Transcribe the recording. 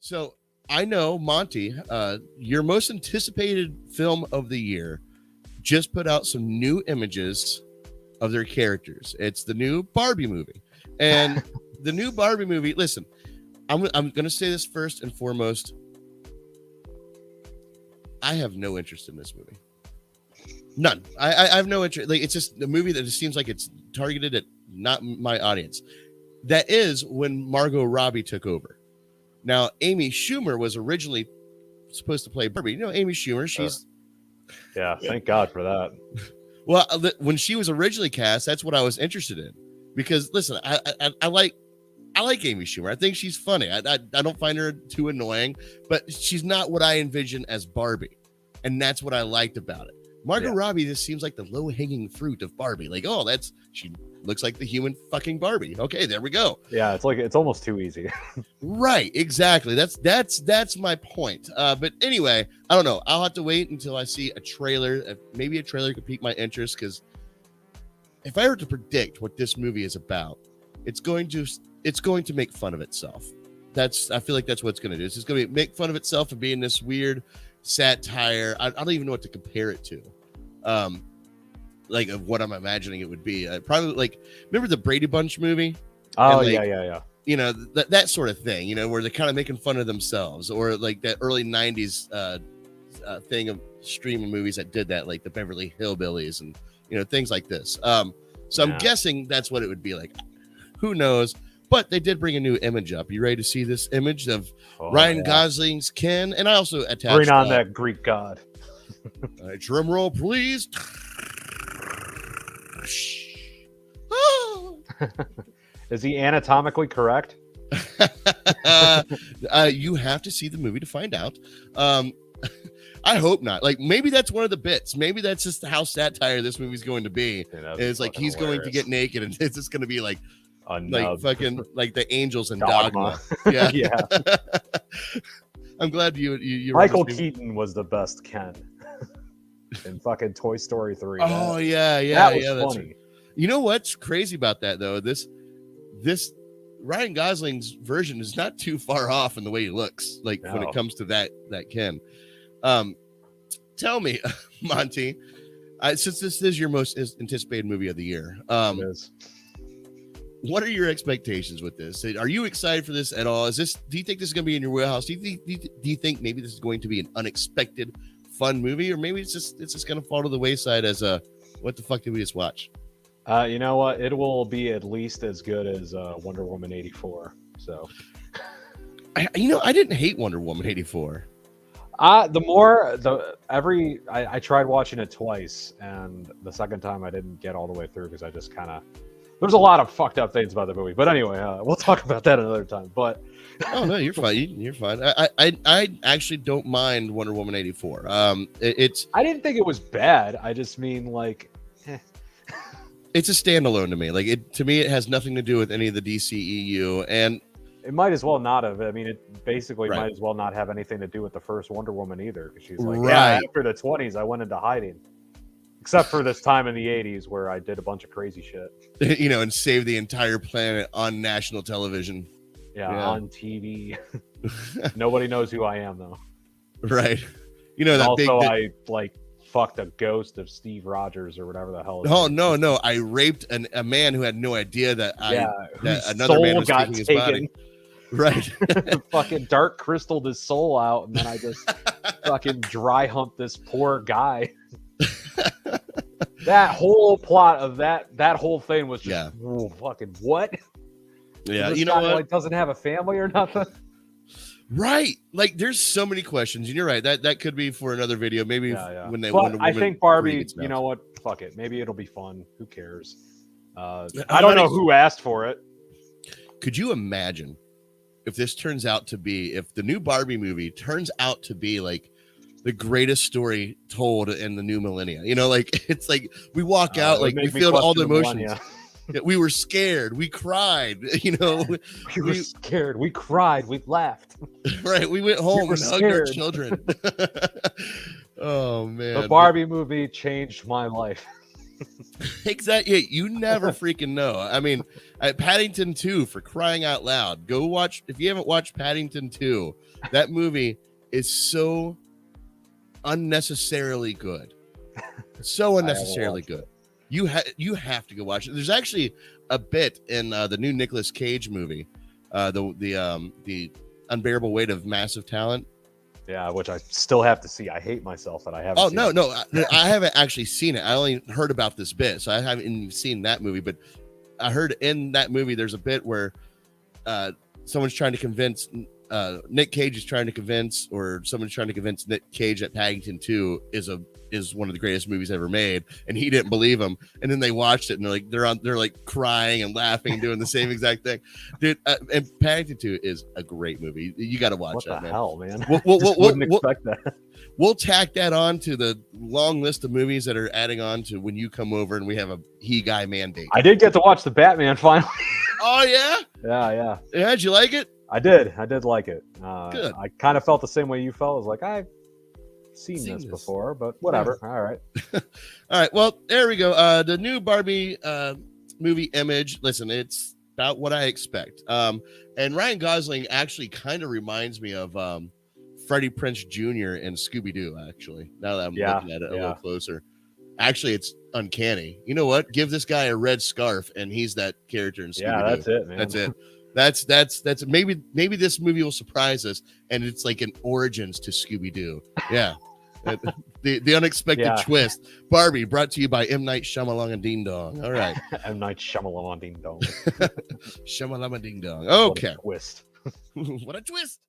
So I know, Monty, your most anticipated film of the year just put out some new images of their characters. It's the new Barbie movie. And the new Barbie movie, listen, I'm going to say this first and foremost. I have no interest in this movie. None. I have no interest. Like, it's just a movie that just seems like it's targeted at not my audience. That is when Margot Robbie took over. Now, Amy Schumer was originally supposed to play Barbie. You know, Amy Schumer, she's... Yeah, thank God for that. Well, when she was originally cast, that's what I was interested in. Because, listen, I like Amy Schumer. I think she's funny. I don't find her too annoying, but she's not what I envision as Barbie. And that's what I liked about it. Margot Robbie just seems like the low-hanging fruit of Barbie. Like, oh, she looks like the human fucking Barbie. Okay, there we go. Yeah, it's almost too easy. Right, exactly. That's my point. But anyway, I don't know. I'll have to wait until I see a trailer. Maybe a trailer could pique my interest, because if I were to predict what this movie is about, it's going to make fun of itself. I feel like that's what it's going to do. It's just going to make fun of itself and being this weird satire. I don't even know what to compare it to. Like of what I'm imagining it would be. Probably like, remember the Brady Bunch movie? Oh, like, yeah. You know, that sort of thing, you know, where they're kind of making fun of themselves, or like that early 90s thing of streaming movies that did that, like the Beverly Hillbillies and, you know, things like this. So I'm guessing that's what it would be like. Who knows? But they did bring a new image up. You ready to see this image of Ryan Gosling's Ken? And I also attached... Bring on that Greek god. Drum roll, please. Is he anatomically correct? You have to see the movie to find out. I hope not. Like, maybe that's one of the bits. Maybe that's just how satire this movie's going to be. It's like he's going to get naked, and it's just going to be like fucking like the angels in Dogma. Yeah. Yeah. I'm glad you Michael Keaton was the best Ken in fucking Toy Story 3. Oh, yeah. That was funny. Right. You know what's crazy about that, though? This Ryan Gosling's version is not too far off in the way he looks, like when it comes to that Ken. Tell me, Monty, since this is your most anticipated movie of the year, it is. What are your expectations with this? Are you excited for this at all? Do you think this is going to be in your wheelhouse? Do you think maybe this is going to be an unexpected fun movie, or maybe it's just going to fall to the wayside as a what the fuck did we just watch? You know what? It will be at least as good as Wonder Woman 84. So, I didn't hate Wonder Woman 84. I tried watching it twice, and the second time I didn't get all the way through because I just kind of... There's a lot of fucked up things about the movie, but anyway, we'll talk about that another time. But oh no, you're fine. You're fine. I actually don't mind Wonder Woman 84. I didn't think it was bad. I just mean like, it's a standalone to me. Like to me, it has nothing to do with any of the DCEU, and it might as well not have. I mean, it basically might as well not have anything to do with the first Wonder Woman either, because she's like, after the 20s, I went into hiding. Except for this time in the 80s where I did a bunch of crazy shit. You know, and saved the entire planet on national television. Yeah. On TV. Nobody knows who I am, though. Right. You know, that also, I fucked a ghost of Steve Rogers or whatever the hell. Oh, no. I raped a man who had no idea that another man was taking his body. Right. Fucking dark crystalled his soul out, and then I just fucking dry humped this poor guy. That whole plot of that whole thing was just fucking what? Yeah, this you know guy, what? Like, doesn't have a family or nothing. Right, like there's so many questions, and you're right. That could be for another video, maybe when they. But I think Barbie. You know what? Fuck it. Maybe it'll be fun. Who cares? I don't know who asked for it. Could you imagine if this turns out to be if the new Barbie movie turns out to be like the greatest story told in the new millennia? You know, like it's like we walk out like we feel all the emotions. We were scared. We cried. You know, we were scared. We cried. We laughed. Right. We went home and hugged our children. Oh man, the Barbie movie changed my life. Exactly. You never freaking know. I mean, Paddington 2, for crying out loud. Go watch. If you haven't watched Paddington 2, that movie is so unnecessarily good. So unnecessarily good. You have to go watch it. There's actually a bit in the new Nicolas Cage movie, the Unbearable Weight of Massive Talent. Yeah, which I still have to see. I hate myself that I haven't. Oh, no, I haven't actually seen it. I only heard about this bit, so I haven't even seen that movie. But I heard in that movie there's a bit where someone's trying to convince Nick Cage is trying to convince, or someone's trying to convince Nick Cage that Paddington 2 is one of the greatest movies ever made, and he didn't believe him. And then they watched it, and they're like crying and laughing and doing the same exact thing, dude. And Paddington 2 is a great movie. You got to watch that. What the hell, man? Wouldn't expect that. We'll tack that on to the long list of movies that are adding on to when you come over and we have a he guy mandate. I did get to watch the Batman finally. Oh yeah, yeah. Did you like it? I did like it. Good. I kind of felt the same way you felt. I was like, I've seen this before, but whatever. Yeah. All right. All right. Well, there we go. The new Barbie movie image. Listen, it's about what I expect. And Ryan Gosling actually kind of reminds me of Freddie Prinze Jr. in Scooby-Doo, actually. Now that I'm looking at it a little closer. Actually, it's uncanny. You know what? Give this guy a red scarf, and he's that character in Scooby-Doo. Yeah, that's it, man. That's it. That's maybe this movie will surprise us, and it's like an origins to Scooby-Doo. Yeah. the unexpected twist. Barbie, brought to you by M. Night Shyamalan Ding Dong. All right. M. Night Shyamalan Ding Dong. Shyamalan Ding Dong. Okay. What a twist. What a twist.